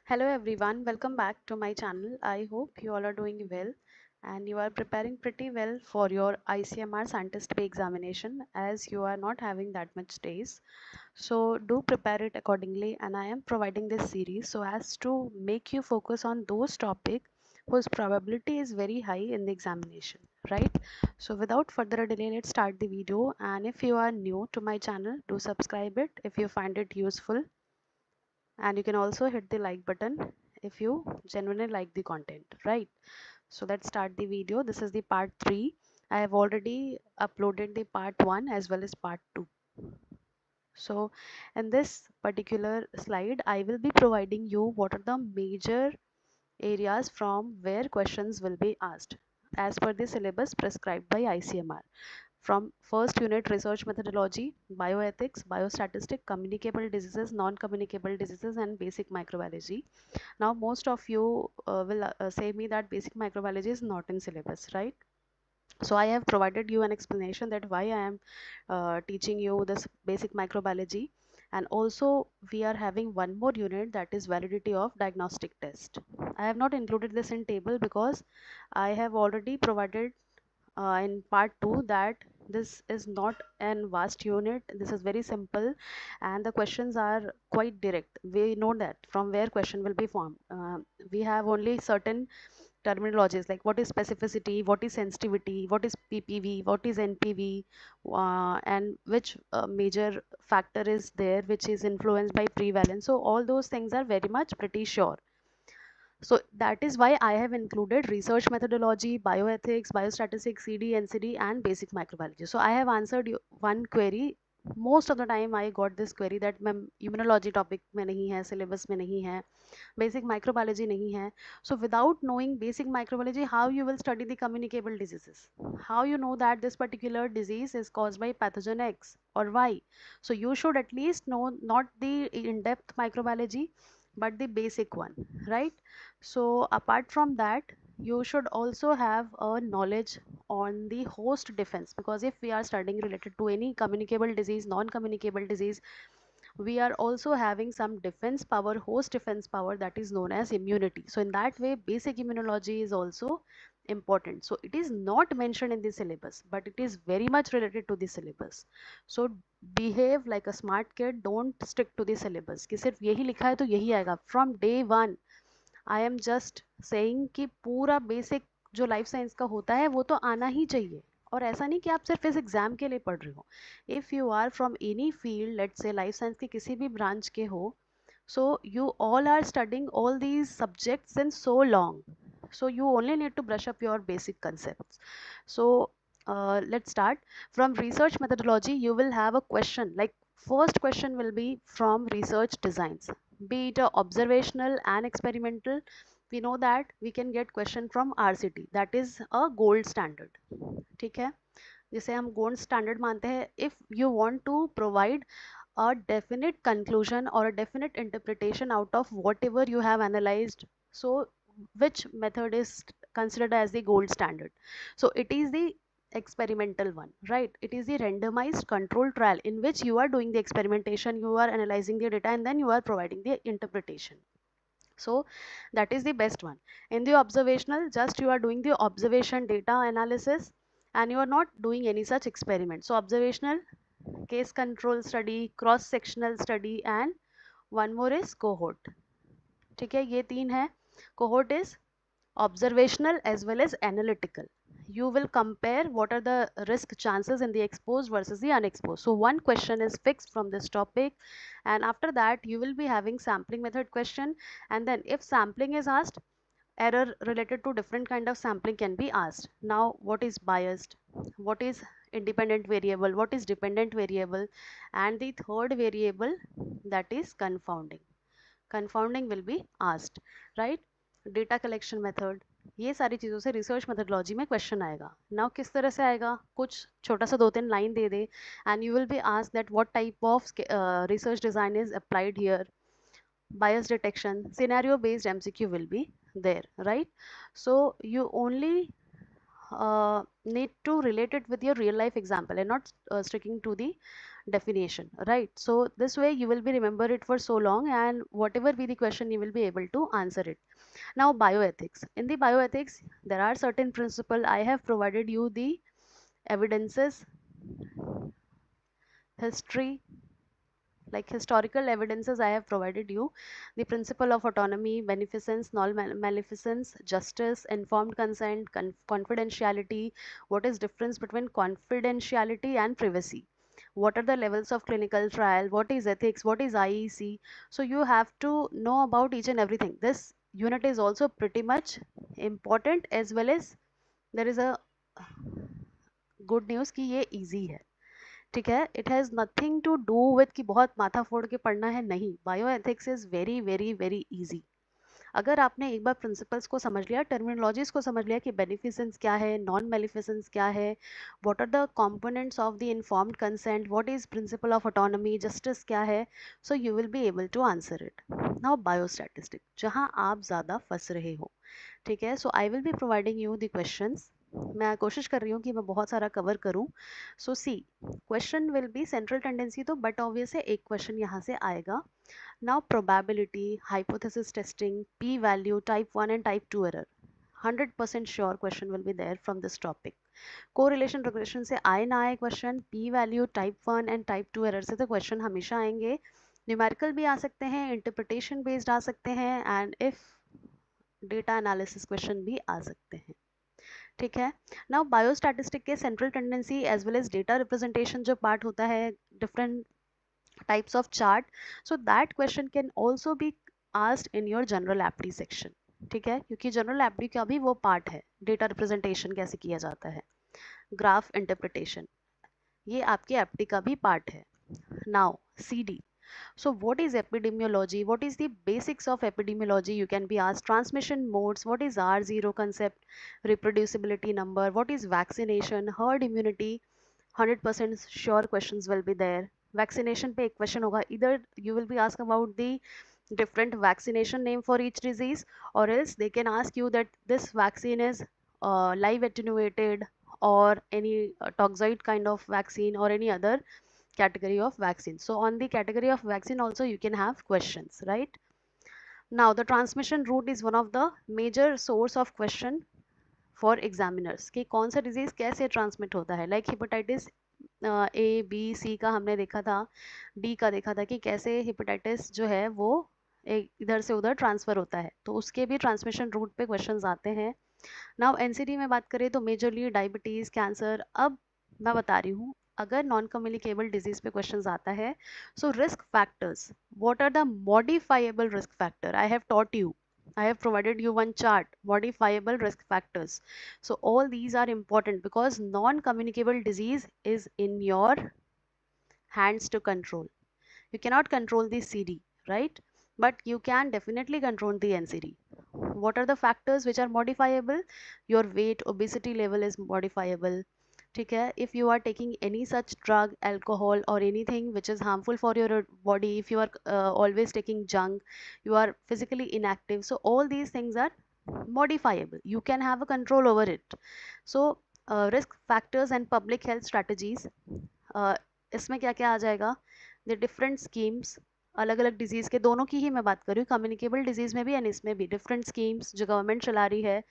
Hello everyone, welcome back to my channel. I hope you all are doing well and you are preparing pretty well for your ICMR Scientist Pay examination as you are not having that much days. So do prepare it accordingly, and I am providing this series so as to make you focus on those topics whose probability is very high in the examination, right? So without further delay, let's start the video. And if you are new to my channel, do subscribe it if you find it useful, and you can also hit the like button if you genuinely like the content, right? So let's start the video. This is the part 3. I have already uploaded the part 1 as well as part 2. So in this particular slide I will be providing you what are the major areas from where questions will be asked as per the syllabus prescribed by ICMR, from first unit research methodology, bioethics, biostatistic, communicable diseases, non-communicable diseases, and basic microbiology. Now most of you will say me that basic microbiology is not in syllabus, right? So I have provided you an explanation that why I am teaching you this basic microbiology, and also we are having one more unit, that is validity of diagnostic test. I have not included this in table because I have already provided in part 2 that this is not an vast unit. This is very simple and the questions are quite direct. We know that from where question will be formed. We have only certain terminologies like what is specificity, what is sensitivity, what is ppv, what is npv, and which major factor is there which is influenced by prevalence. So all those things are very much pretty sure. So that is why I have included research methodology, bioethics, biostatistics, CD, NCD, and basic microbiology. So I have answered you one query. Most of the time I got this query that ma'am immunology topic में नहीं है, syllabus में नहीं है, basic microbiology नहीं है. So without knowing basic microbiology, how you will study the communicable diseases? How you know that this particular disease is caused by pathogen X or Y? So you should at least know not the in-depth microbiology but the basic one, right? So apart from that, you should also have a knowledge on the host defense, because if we are studying related to any communicable disease, non-communicable disease, we are also having some defense power, host defense power, that is known as immunity. So in that way basic immunology is also important. So it is not mentioned in the syllabus but it is very much related to the syllabus. So behave like a smart kid, don't stick to the syllabus कि सिर्फ यही लिखा है तो यही आएगा. From day one I am just saying कि पूरा बेसिक जो लाइफ साइंस का होता है वो तो आना ही चाहिए. और ऐसा नहीं कि आप सिर्फ इस एग्जाम के लिए पढ़ रहे हो. If you are from any field, let's say life science के किसी भी ब्रांच के हो, so you all are studying all these subjects since so long, so you only need to brush up your basic concepts. So let's start from research methodology. You will have a question like first question will be from research designs, be it observational and experimental. We know that we can get question from RCT, that is a gold standard. ठीक है, जिसे हम gold standard मानते हैं. If you want to provide a definite conclusion or a definite interpretation out of whatever you have analyzed, so which method is considered as the gold standard? So it is the experimental one, right? It is the randomized control trial in which you are doing the experimentation, you are analyzing the data, and then you are providing the interpretation. So that is the best one. In the observational, just you are doing the observation data analysis and you are not doing any such experiment. So observational, case control study, cross sectional study, and one more is cohort. ठीक है, ये तीन है. Cohort is observational as well as analytical. You will compare what are the risk chances in the exposed versus the unexposed. So one question is fixed from this topic, and after that you will be having sampling method question, and then if sampling is asked, error related to different kind of sampling can be asked. Now what is biased, what is independent variable, what is dependent variable, and the third variable, that is confounding. Confounding will be asked, right? Data collection method, ये सारी चीज़ों से research methodology में question आएगा. Now किस तरह से आएगा, कुछ छोटा सा 2-3 line they they and you will be asked that what type of research design is applied here, bias detection, scenario based MCQ will be there, right? So you only need to relate it with your real life example and not sticking to the definition, right? So this way you will be remember it for so long, and whatever be the question you will be able to answer it. Now bioethics. In the bioethics there are certain principle. I have provided you the evidences, history, like historical evidences. I have provided you the principle of autonomy, beneficence, maleficence, justice, informed consent, confidentiality. What is difference between confidentiality and privacy? What are the levels of clinical trial? What is ethics? What is IEC? So you have to know about each and everything. This unit is also pretty much important, as well as there is a good news कि ये easy है, ठीक है। It has nothing to do with कि बहुत माथा फोड़ के पढ़ना है, नहीं। Bioethics is very very very easy. अगर आपने एक बार प्रिंसिपल्स को समझ लिया, टर्मिनोलॉजीज को समझ लिया कि बेनिफिसेंस क्या है, नॉन बेनिफिसेंस क्या है, what are the components of the informed consent, what is principle of autonomy, justice क्या है, so you will be able to answer it. Now biostatistic, जहां आप ज़्यादा फंस रहे हो, ठीक है। So I will be providing you the questions. मैं कोशिश कर रही हूँ कि मैं बहुत सारा कवर करूँ। So see, question will be central tendency, तो बट ऑब्वियस है एक क्वेश्चन यहाँ से आएगा। Now probability, hypothesis testing, p-value, type 1 and type 2 error. 100% sure question will be there from this topic. Correlation regression से आए ना आए question, p-value, type 1 and type 2 error से तो question हमेशा आएंगे। Numerical भी आ सकते हैं, interpretation based आ सकते हैं, and if data analysis question भी आ सकते हैं, ठीक है। नाउ बायोस्टैटिस्टिक के central tendency as well as data representation जो पार्ट होता है, different types of chart, so that question can also be asked in your general aptitude section, ठीक है। क्योंकि जनरल एप्टी का भी वो पार्ट है, डेटा रिप्रेजेंटेशन कैसे किया जाता है, ग्राफ इंटरप्रिटेशन, ये आपके एप्टी का भी पार्ट है। Now CD, so what is epidemiology, what is the basics of epidemiology, you can be asked transmission modes, what is R0 concept, reproducibility number, what is vaccination, herd immunity, 100% sure questions will be there। Vaccination पे एक question होगा, इधर you will be ask about the different vaccination name for each disease, or else they can ask you that this vaccine is live attenuated or any toxoid kind of vaccine or any other category of vaccine. So on the category of vaccine also you can have questions, right? Now the transmission route is one of the major source of question for examiners कि कौन सा disease कैसे transmit होता है। Like hepatitis A B C का हमने देखा था, D का देखा था कि कैसे हेपेटाइटिस जो है वो एक इधर से उधर ट्रांसफ़र होता है, तो उसके भी ट्रांसमिशन रूट पे क्वेश्चंस आते हैं। नाउ NCD में बात करें तो मेजरली डायबिटीज़, कैंसर। अब मैं बता रही हूँ, अगर नॉन कम्युनिकेबल डिजीज़ पे क्वेश्चंस आता है, so risk factors, what are the modifiable risk factor, I have taught you, I have provided you one chart, modifiable risk factors. So all these are important because non-communicable disease is in your hands to control. You cannot control the CD, right? But you can definitely control the NCD. What are the factors which are modifiable? Your weight, obesity level is modifiable. ठीक है, if you are taking any such drug, alcohol or anything which is harmful for your body, if you are always taking junk, you are physically inactive, so all these things are modifiable, you can have a control over it. So risk factors and public health strategies, इसमें क्या क्या आ जाएगा, the different schemes, अलग अलग disease के दोनों की ही मैं बात कर रही हूँ, कम्युनिकेबल डिजीज़ में भी एंड इसमें भी डिफरेंट स्कीम्स जो गवर्नमेंट चला रही है,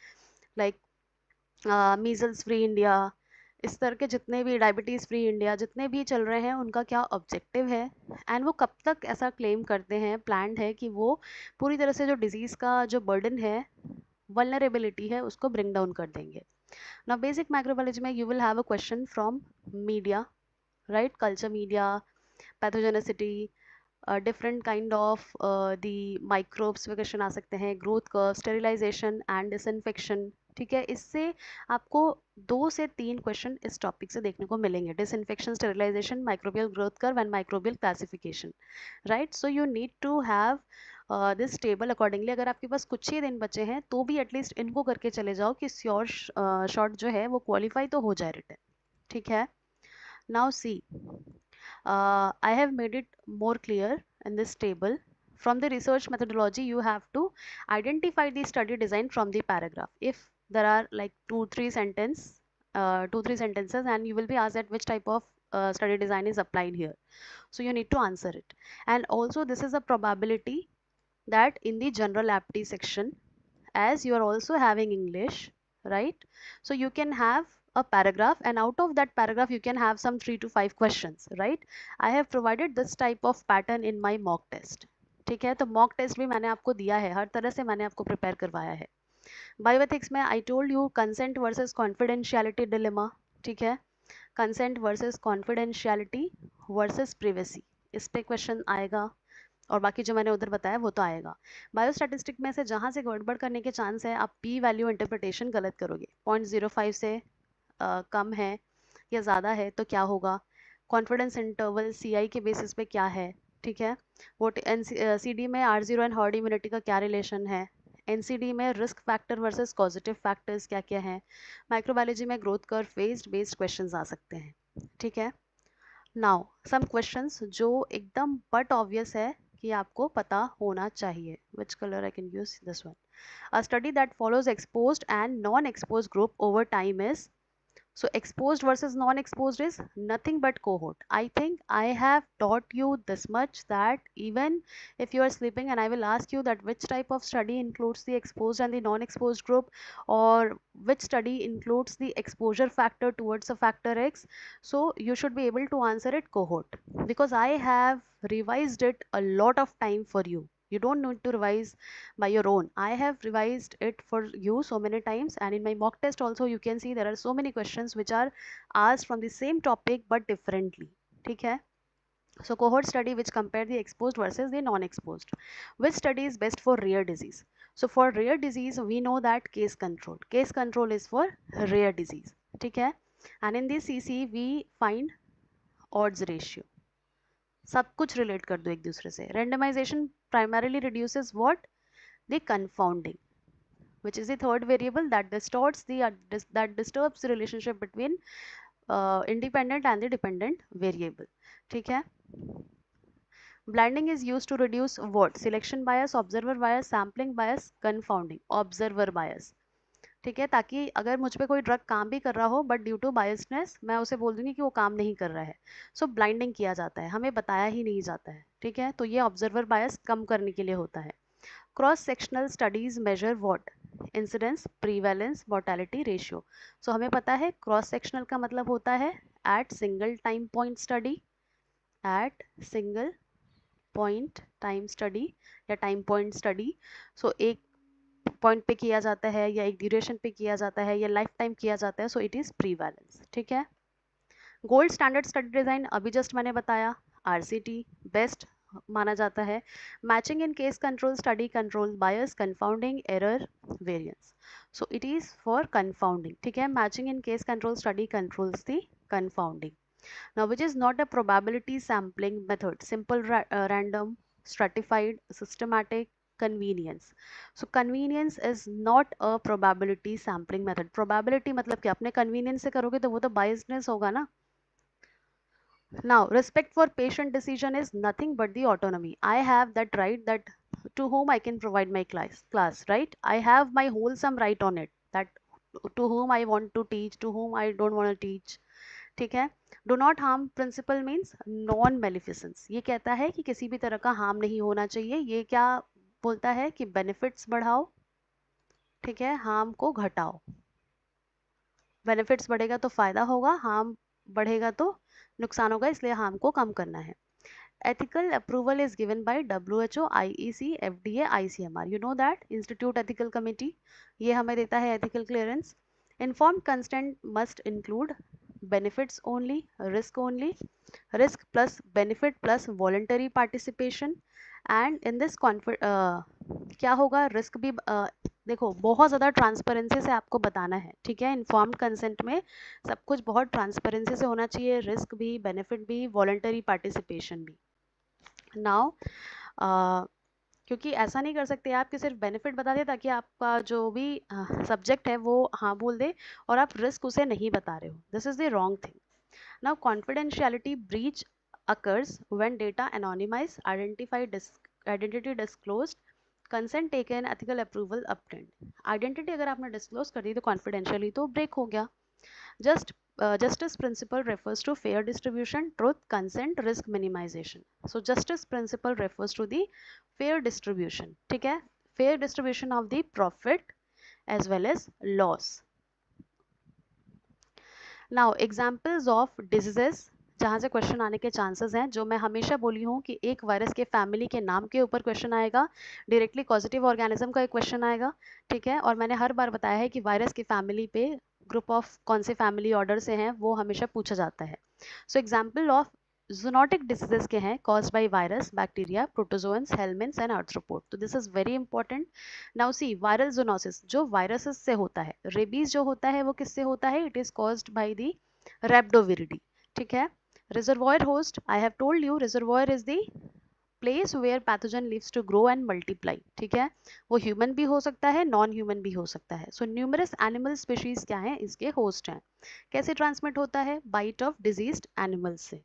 लाइक मीजल्स फ्री इंडिया, इस तरह के जितने भी, डायबिटीज़ फ्री इंडिया, जितने भी चल रहे हैं उनका क्या ऑब्जेक्टिव है, एंड वो कब तक ऐसा क्लेम करते हैं, प्लान्ड है कि वो पूरी तरह से जो डिजीज़ का जो बर्डन है, वल्नरेबिलिटी है, उसको ब्रिंग डाउन कर देंगे। नाउ बेसिक माइक्रोबायोलॉजी में you will have a question from media, right, culture media, pathogenicity, different kind of the microbes पे क्वेश्चन आ सकते हैं, growth curve, sterilisation and disinfection, ठीक है। इससे आपको 2 से 3 क्वेश्चन इस टॉपिक से देखने को मिलेंगे, disinfection, sterilisation, microbial growth curve and microbial classification, right. So you need to have this table accordingly. अगर आपके पास कुछ ही दिन बचे हैं तो भी एटलीस्ट इनको करके चले जाओ कि श्योर शॉट जो है वो क्वालिफाई तो हो जाए रिटर्न, ठीक है। Now see, I have made it more clear in this table. From the research methodology, you have to identify the study design from the paragraph. If there are like 2-3 sentences, and you will be asked that which type of study design is applied here. So you need to answer it. And also this is a probability that in the general aptitude section, as you are also having English, right? So you can have a paragraph, and out of that paragraph you can have some 3 to 5 questions, right? I have provided this type of pattern in my mock test. ठीक है, तो mock test भी मैंने आपको दिया है, हर तरह से मैंने आपको प्रिपेयर करवाया है. बायोएथिक्स में I told you consent versus confidentiality dilemma. ठीक है, consent versus confidentiality versus privacy, इस पे क्वेश्चन आएगा, और बाकी जो मैंने उधर बताया वो तो आएगा. बायोस्टैटिस्टिक में से जहाँ से गड़बड़ करने के चांस है, आप पी वैल्यू इंटरप्रिटेशन गलत करोगे. 0.05 से कम है या ज़्यादा है तो क्या होगा, कॉन्फिडेंस इंटरवल सी आई के बेसिस पे क्या है. ठीक है, वो सी डी में R0 एंड हर्ड इम्यूनिटी का क्या रिलेशन है, एनसीडी में risk factor versus positive factors क्या क्या हैं, माइक्रोबायोलॉजी में ग्रोथ कर्व बेस्ड क्वेश्चंस आ सकते हैं. ठीक है, नाउ सम क्वेश्चंस जो एकदम बट ऑब्वियस है कि आपको पता होना चाहिए. Which colour I can use this one. A study that follows exposed and non exposed group over time is. So exposed versus non-exposed is nothing but cohort. I think I have taught you this much, that even if you are sleeping and I will ask you that which type of study includes the exposed and the non-exposed group, or which study includes the exposure factor towards a factor X, so you should be able to answer it cohort, because I have revised it a lot of time for you. You don't need to revise by your own. I have revised it for you so many times, and in my mock test also you can see there are so many questions which are asked from the same topic but differently. ठीक है, so cohort study which compare the exposed versus the non-exposed. Which study is best for rare disease? So for rare disease we know that case control is for rare disease. ठीक है, and in this CC we find odds ratio. सब कुछ relate कर दो एक दूसरे से. Randomisation primarily reduces what, the confounding, which is the third variable that distorts that disturbs the relationship between independent and the dependent variable. ठीक है, blending is used to reduce what, selection bias, observer bias, sampling bias, confounding, observer bias. ठीक है, ताकि अगर मुझ पे कोई drug काम भी कर रहा हो बट ड्यू टू बायसनेस मैं उसे बोल दूंगी कि वो काम नहीं कर रहा है. सो ब्लाइंडिंग किया जाता है, हमें बताया ही नहीं जाता है. ठीक है, तो ये ऑब्जर्वर बायस कम करने के लिए होता है. Cross sectional studies measure what, incidence, prevalence, mortality ratio. So हमें पता है क्रॉस सेक्शनल का मतलब होता है at single time point study, at single point time study या टाइम पॉइंट स्टडी. सो एक पॉइंट पे किया जाता है या एक ड्यूरेशन पे किया जाता है या लाइफ टाइम किया जाता है. So it is prevalence. ठीक है, गोल्ड स्टैंडर्ड स्टडी डिजाइन अभी जस्ट मैंने बताया, RCT बेस्ट माना जाता है. Matching in case control study control bias, confounding, error, variance. So it is for confounding. ठीक है, matching in case control study controls the confounding. Now which is not a probability sampling method, simple random, stratified, systematic, convenience. So convenience is not a probability sampling method. Probability मतलब कि अपने convenience से करोगे तो वो तो biasness होगा ना. Now respect for patient decision is nothing but the autonomy. I have that right, that to whom I can provide my class, right? I have my wholesome right on it, that to whom I want to teach, to whom I don't want to teach. ठीक है, do not harm principle means non maleficence. ये कहता है कि किसी भी तरह का हार्म नहीं होना चाहिए. ये क्या बोलता है कि बेनिफिट्स बढ़ाओ, ठीक है, हार्म को घटाओ. बेनिफिट्स बढ़ेगा तो फायदा होगा, हार्म बढ़ेगा तो नुकसान होगा, इसलिए हार्म को कम करना है. ethical approval is given by WHO, IEC, FDA, ICMR. You know that Institute Ethical Committee, ये हमें देता है ethical clearance. Informed consent must include benefits only, risk plus benefit plus voluntary participation. And in this क्या होगा, risk भी देखो बहुत ज़्यादा ट्रांसपेरेंसी से आपको बताना है. ठीक है, इन्फॉर्म्ड कंसेंट में सब कुछ बहुत ट्रांसपेरेंसी से होना चाहिए, रिस्क भी, बेनिफिट भी, वॉलंटरी पार्टिसिपेशन भी. नाउ क्योंकि ऐसा नहीं कर सकते आप कि सिर्फ बेनिफिट बता दे ताकि आपका जो भी सब्जेक्ट है वो हाँ बोल दे और आप रिस्क उसे नहीं बता रहे हो. This is the wrong thing. Now confidentiality breach occurs when data anonymized, identity disclosed, consent taken, ethical approval obtained. Identity अगर आपने डिस्क्लोज कर दी तो कॉन्फिडेंशियली तो ब्रेक हो गया. Justice principle refers to fair distribution, truth, consent, risk minimization. So justice principle refers to the fair distribution. ठीक है, fair distribution of the profit as well as loss. Now examples of diseases जहाँ से question आने के chances हैं, जो मैं हमेशा बोली हूँ कि एक वायरस के फैमिली के नाम के ऊपर क्वेश्चन आएगा, डायरेक्टली कॉजेटिव ऑर्गेनिज्म का एक क्वेश्चन आएगा, ठीक है। और मैंने हर बार बताया है कि वायरस की फैमिली पे ग्रुप ऑफ कौन से फैमिली ऑर्डर से हैं वो हमेशा पूछा जाता है। So example of zoonotic diseases के हैं caused by virus, bacteria, protozoans, helminths and arthropod. तो this is very important. Now see viral zoonosis जो वायरसेस से होता है, रेबीज जो होता है वो किससे होता है, it is caused by the rhabdoviridae, ठीक है। Reservoir host, I have told you reservoir is the place where pathogen lives to grow and multiply, ठीक है। वो ह्यूमन भी हो सकता है, नॉन ह्यूमन भी हो सकता है। सो न्यूमरस एनिमल स्पीशीज क्या है, इसके होस्ट हैं। कैसे ट्रांसमिट होता है, बाइट ऑफ डिजीज्ड एनिमल्स से,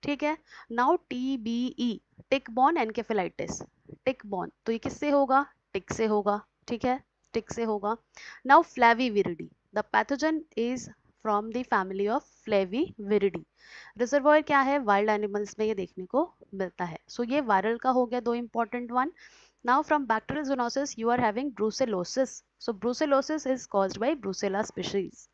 ठीक है। नाउ TBE, टिक बॉर्न एनकेफेलाइटिस, टिक बॉर्न, तो ये किससे होगा, टिक से होगा, ठीक है, टिक से होगा। Now flaviviridae, the pathogen is from the family of flaviviridae. Reservoir क्या है, वाइल्ड एनिमल्स में ये देखने को मिलता है। सो ये वायरल का हो गया, दो important one. Now from bacterial zoonosis you are having brucellosis. So brucellosis is caused by Brucella species.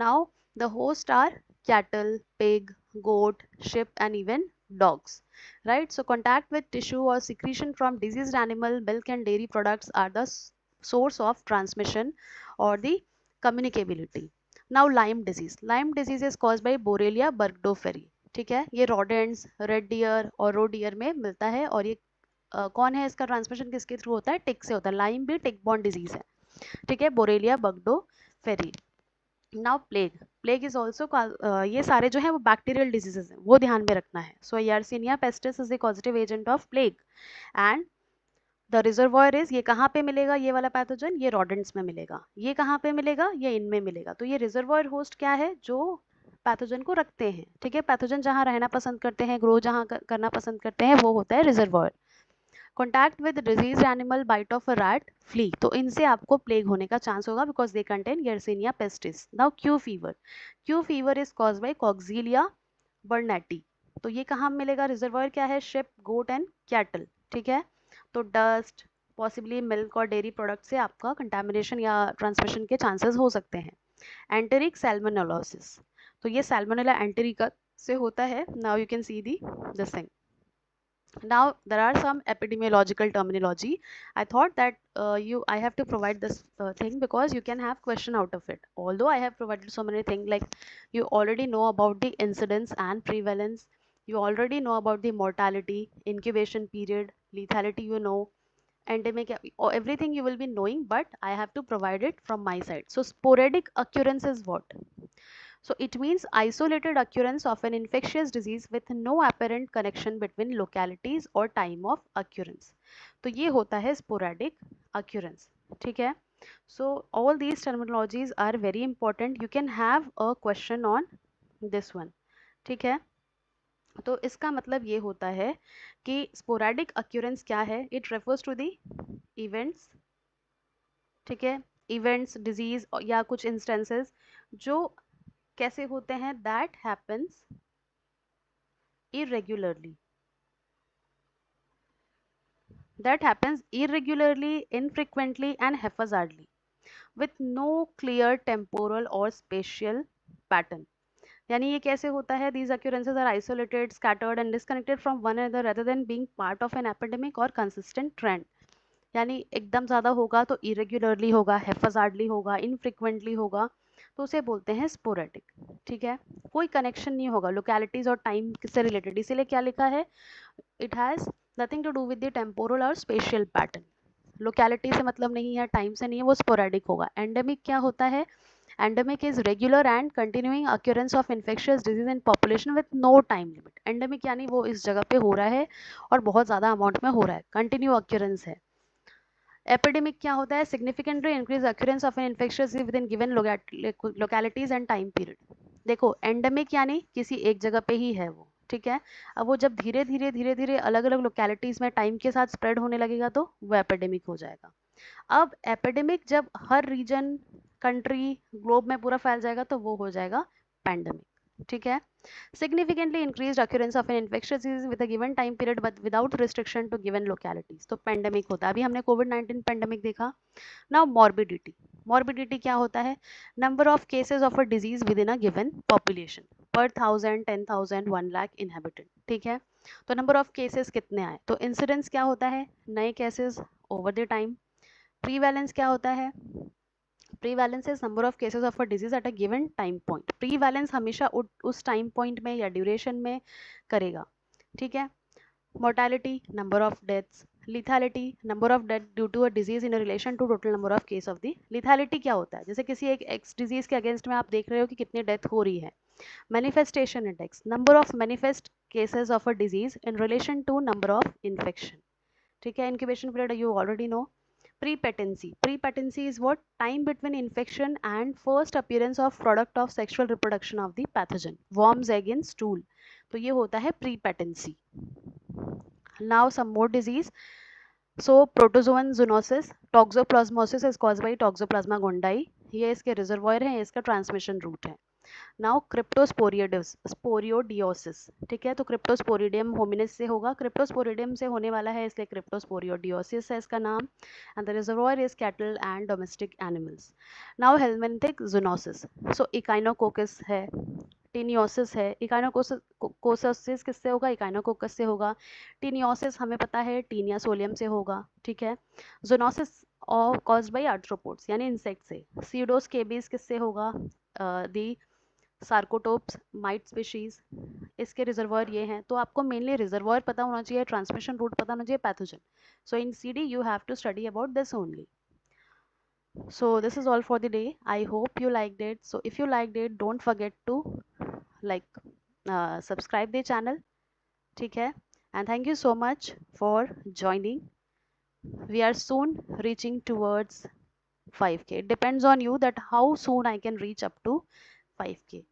Now the hosts are cattle, pig, goat, sheep and even dogs, right? So contact with tissue or secretion from diseased animal, milk and dairy products are the source of transmission or the communicability. Now Lyme disease. Lyme disease is caused by Borrelia burgdorferi, ठीक है। ये rodents, red dear और रो dear में मिलता है। और ये कौन है, इसका ट्रांसमिशन किसके थ्रू होता है, टिक से होता है। लाइम भी टिक बॉर्न डिजीज है, ठीक है, Borrelia burgdorferi. Now plague, plague is also, ये सारे जो है वो बैक्टीरियल डिजीजेस हैं, वो ध्यान में रखना है। So Yersinia pestis is the causative agent of plague and the reservoir is, ये कहाँ पे मिलेगा, ये वाला पैथोजन ये रॉडेंट्स में मिलेगा, ये कहाँ पे मिलेगा, ये इनमें मिलेगा। तो ये रिजर्वॉयर होस्ट क्या है, जो पैथोजन को रखते हैं, ठीक है। पैथोजन जहाँ रहना पसंद करते हैं, ग्रो जहाँ करना पसंद करते हैं, वो होता है reservoir. Contact with disease animal, bite of a rat, flea, तो इनसे आपको प्लेग होने का चांस होगा because they contain Yersinia pestis. Now Q fever, Q fever is cause by Coxiella burnetii. तो ये कहाँ मिलेगा, रिजर्वॉयर क्या है, शिप, गोट एंड कैटल, ठीक है। तो डस्ट, पॉसिबली मिल्क और डेयरी प्रोडक्ट से आपका कंटामिनेशन या ट्रांसमिशन के चांसेस हो सकते हैं। एंटेरिक सैल्मोनेलोसिस, तो ये सैल्मोनेला एंटेरिका से होता है। Now you can see the this thing. Now there are some epidemiological terminology. I thought that I have to provide this thing because you can have question out of it. Although I have provided so many things, like you already know about the incidence and prevalence, you already know about the mortality, incubation period, lethality, you know, endemic, everything you will be knowing, but I have to provide it from my side. So sporadic occurrence is what? So it means isolated occurrence of an infectious disease with no apparent connection between localities or time of occurrence. तो ये होता है sporadic occurrence, ठीक है। So all these terminologies are very important. You can have a question on this one, ठीक है। तो इसका मतलब ये होता है कि sporadic occurrence क्या है, it refers to the events, ठीक है, events, disease या कुछ instances जो कैसे होते हैं, that happens irregularly, infrequently and haphazardly with no clear temporal or spatial pattern. यानी ये कैसे होता है, these occurrences are isolated, scattered and disconnected from one another rather than being part of an epidemic or consistent trend. यानी एकदम ज़्यादा होगा तो irregularly होगा, haphazardly होगा, infrequently होगा, तो उसे बोलते हैं स्पोरेटिक, ठीक है। कोई कनेक्शन नहीं होगा लोकेलिटीज और टाइम से रिलेटेड, इसीलिए क्या लिखा है, it has nothing to do with the temporal और स्पेशियल पैटर्न। लोकेलिटी से मतलब नहीं है, टाइम से नहीं है, वो स्पोरेडिक होगा। एंडेमिक क्या होता है, endemic is regular and continuing occurrence of infectious disease in population with no time limit. Endemic यानी वो इस जगह पे हो रहा है और बहुत ज़्यादा अमाउंट में हो रहा है, कंटिन्यू अक्यूरेंस है। एपिडेमिक क्या होता है, significantly increase occurrence of an infectious within given localities and time period. देखो एंडेमिक यानी किसी एक जगह पे ही है वो, ठीक है। अब वो जब धीरे धीरे अलग अलग लोकेलिटीज में टाइम के साथ स्प्रेड होने लगेगा तो वो एपिडेमिक हो जाएगा। अब एपिडेमिक जब हर रीजन कंट्री ग्लोब में पूरा फैल जाएगा तो वो हो जाएगा पैंडेमिक, ठीक है। Significantly increased occurrence of an infectious disease with a given time period but without restriction to given localities, तो पेंडेमिक होता है। अभी हमने कोविड-19 पेंडेमिक देखा। नाउ मॉर्बिडिटी, मॉर्बिडिटी क्या होता है? Number of cases of a disease with in a given population पर 1000, 10,000, 1 लाख इनहेबिटेड, ठीक है। तो नंबर ऑफ केसेस कितने आए, तो इंसिडेंस क्या होता है? नए cases over the time. Prevalence क्या होता है? Prevalence is number of cases of a disease at a given time point. Prevalence हमेशा उस टाइम पॉइंट में या ड्यूरेशन में करेगा, ठीक है। Mortality, number of deaths. Lethality, number of death due to a disease in relation to total number of case of the. Lethality क्या होता है? जैसे किसी एक एक्स डिजीज के अगेंस्ट में आप देख रहे हो कि कितनी डेथ हो रही है। Manifestation index, number of manifest cases of a disease in relation to number of infection, ठीक है। Incubation period you already know. Prepatency, prepatency is what? Time between infection and first appearance of product of sexual reproduction of the pathogen, worms, egg in stool, तो ये होता है prepatency. Now some more disease. So protozoan zoonosis, toxoplasmosis is caused by Toxoplasma gondii, ये इसके reservoir है, इसका transmission root है। Now स्पोरियोडियोसिस, ठीक है। तो क्रिप्टोस्पोरिडियम होमिनिस से होगा, क्रिप्टोस्पोरिडियम से होने वाला है इसलिए क्रिप्टोस्पोरियोडियोसिस है इसका नाम। And the reservoir is cattle and domestic animals. Now helminthic zoonosis, so echinococcus है, टीनियोसिस है। इकाइनोकोसिस किससे होगा? इकाइनोकोकस से होगा। टीनियोसिस हमें पता है टीनिया सोलियम से होगा, ठीक है। जूनोसिस और कॉज्ड बाय आर्थ्रोपोड्स यानी इंसेक्ट से। सीडोस्केबीज किससे होगा? दी सार्कोटोप्स, माइट स्पीशीज, इसके रिजर्वॉयर ये हैं। तो आपको मेनली रिजर्वॉयर पता होना चाहिए, ट्रांसमिशन रूट पता होना चाहिए, pathogen. So in CD you have to study about this only. So this is all for the day. I hope you liked it. So if you liked it, don't forget to like subscribe the channel, ठीक है. And thank you so much for joining. We are soon reaching towards 5K. It depends on you that how soon I can reach up to 5K,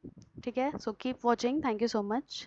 ठीक है. So keep watching. Thank you so much.